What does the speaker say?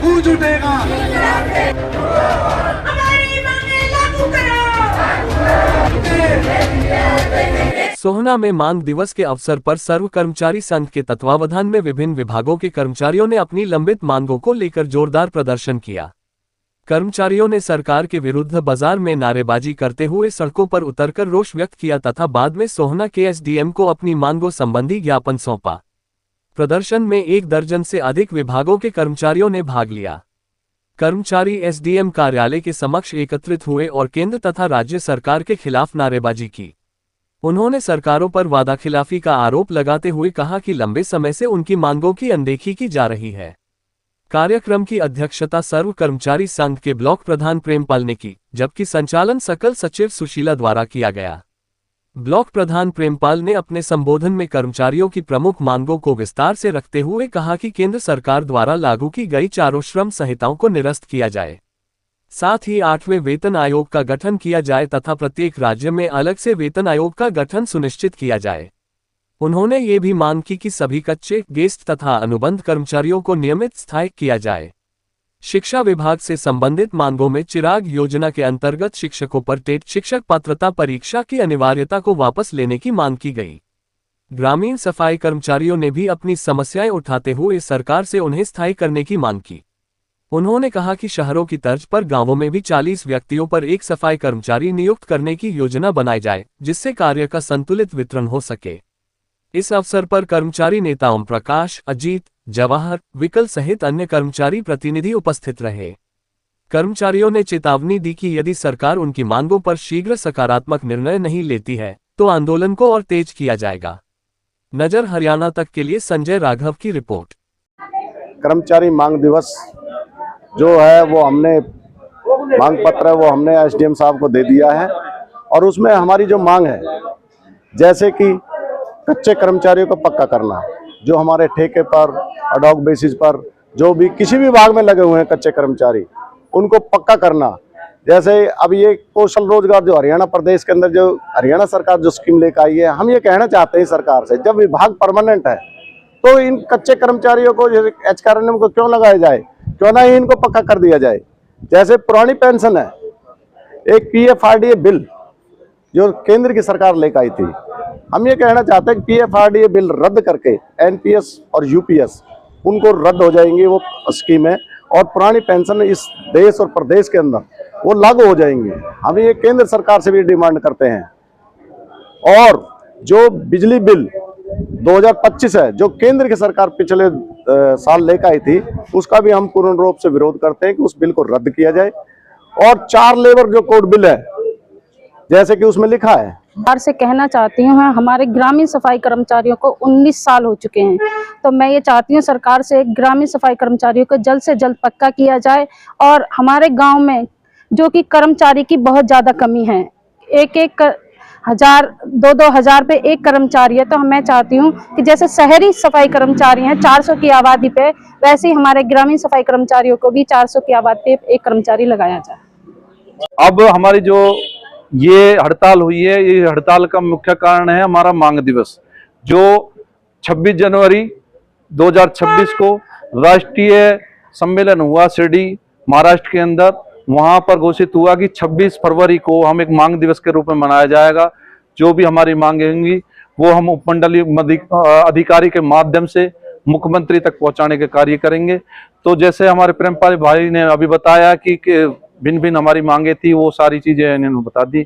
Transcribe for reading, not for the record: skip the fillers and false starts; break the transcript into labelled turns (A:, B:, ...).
A: खून जुटेगा।
B: सोहना में मांग दिवस के अवसर पर सर्व कर्मचारी संघ के तत्वावधान में विभिन्न विभागों के कर्मचारियों ने अपनी लंबित मांगों को लेकर जोरदार प्रदर्शन किया। कर्मचारियों ने सरकार के विरुद्ध बाजार में नारेबाजी करते हुए सड़कों पर उतरकर रोष व्यक्त किया तथा बाद में सोहना के एसडीएम को अपनी मांगों संबंधी ज्ञापन सौंपा। प्रदर्शन में 1 दर्जन से अधिक विभागों के कर्मचारियों ने भाग लिया। कर्मचारी एसडीएम कार्यालय के समक्ष एकत्रित हुए और केंद्र तथा राज्य सरकार के खिलाफ नारेबाजी की। उन्होंने सरकारों पर वादाखिलाफी का आरोप लगाते हुए कहा कि लंबे समय से उनकी मांगों की अनदेखी की जा रही है। कार्यक्रम की अध्यक्षता सर्व कर्मचारी संघ के ब्लॉक प्रधान प्रेमपाल ने की, जबकि संचालन सकल सचिव सुशीला द्वारा किया गया। ब्लॉक प्रधान प्रेमपाल ने अपने संबोधन में कर्मचारियों की प्रमुख मांगों को विस्तार से रखते हुए कहा कि केंद्र सरकार द्वारा लागू की गई 4 श्रम संहिताओं को निरस्त किया जाए, साथ ही 8वें वेतन आयोग का गठन किया जाए तथा प्रत्येक राज्य में अलग से वेतन आयोग का गठन सुनिश्चित किया जाए। उन्होंने ये भी मांग की कि सभी कच्चे, गेस्ट तथा अनुबंध कर्मचारियों को नियमित स्थायिक किया जाए। शिक्षा विभाग से संबंधित मांगों में चिराग योजना के अंतर्गत शिक्षकों पर टेट शिक्षक पात्रता परीक्षा की अनिवार्यता को वापस लेने की मांग की गई। ग्रामीण सफाई कर्मचारियों ने भी अपनी समस्याएं उठाते हुए सरकार से उन्हें स्थायी करने की मांग की। उन्होंने कहा कि शहरों की तर्ज पर गांवों में भी 40 व्यक्तियों पर एक सफाई कर्मचारी नियुक्त करने की योजना बनाई जाए, जिससे कार्य का संतुलित वितरण हो सके। इस अवसर पर कर्मचारी नेता ओम प्रकाश, अजीत, जवाहर, विकल सहित अन्य कर्मचारी प्रतिनिधि उपस्थित रहे। कर्मचारियों ने चेतावनी दी कि यदि सरकार उनकी मांगों पर शीघ्र सकारात्मक निर्णय नहीं लेती है तो आंदोलन को और तेज किया जाएगा। नजर हरियाणा तक के लिए संजय राघव की रिपोर्ट।
C: कर्मचारी मांग दिवस जो है वो हमने मांग पत्र है वो हमने एसडीएम साहब को दे दिया है और उसमें हमारी जो मांग है, जैसे कि कच्चे कर्मचारियों को पक्का करना, जो हमारे ठेके पर अडॉक बेसिस पर जो भी किसी भी विभाग में लगे हुए हैं कच्चे कर्मचारी, उनको पक्का करना। जैसे अब ये कौशल रोजगार जो हरियाणा प्रदेश के अंदर जो हरियाणा सरकार जो स्कीम लेकर आई है, हम ये कहना चाहते हैं सरकार से, जब विभाग परमानेंट है तो इन कच्चे कर्मचारियों को एचआरएनएम को क्यों लगाया जाए, क्यों ना ही इनको पक्का कर दिया जाए। जैसे पुरानी पेंशन है, एक पीएफआरडीए बिल जो केंद्र की सरकार लेकर आई थी, हम ये कहना चाहते हैं कि पीएफआरडीए बिल रद्द करके एनपीएस और यूपीएस उनको रद्द हो जाएंगी वो स्कीमें, और पुरानी पेंशन इस देश और प्रदेश के अंदर वो लागू हो जाएंगी। हम ये केंद्र सरकार से भी डिमांड करते हैं। और जो बिजली बिल 2025 है जो केंद्र की सरकार पिछले साल लेकर आई थी, उसका भी हम पूर्ण रूप से विरोध करते हैं कि उस बिल को रद्द किया जाए। और 4 लेबर जो कोड बिल है, जैसे कि उसमें लिखा है,
D: सरकार से कहना चाहती हूँ, हमारे ग्रामीण सफाई कर्मचारियों को 19 साल हो चुके हैं, तो मैं ये चाहती हूँ सरकार से ग्रामीण सफाई कर्मचारियों को जल्द से जल्द पक्का किया जाए। और हमारे गांव में जो कि कर्मचारी की बहुत ज़्यादा कमी है, 1-1 हजार 2-2 हजार पे एक कर्मचारी है, तो मैं चाहती हूँ कि जैसे शहरी सफाई कर्मचारी हैं 400 की आबादी पे, वैसे ही हमारे ग्रामीण सफाई कर्मचारियों को भी 400 की आबादी पे एक कर्मचारी लगाया जाए।
E: अब हमारी जो ये हड़ताल हुई है, ये हड़ताल का मुख्य कारण है हमारा मांग दिवस, जो 26 जनवरी 2026 को राष्ट्रीय सम्मेलन हुआ शिरडी महाराष्ट्र के अंदर। वहां पर घोषित हुआ कि 26 फरवरी को हम एक मांग दिवस के रूप में मनाया जाएगा। जो भी हमारी मांगे होंगी वो हम उपमंडलीय अधिकारी के माध्यम से मुख्यमंत्री तक पहुंचाने के कार्य करेंगे। तो जैसे हमारे प्रेमपाल भाई ने अभी बताया कि भिन्न भिन्न हमारी मांगे थी, वो सारी चीजें इन्होंने बता दी।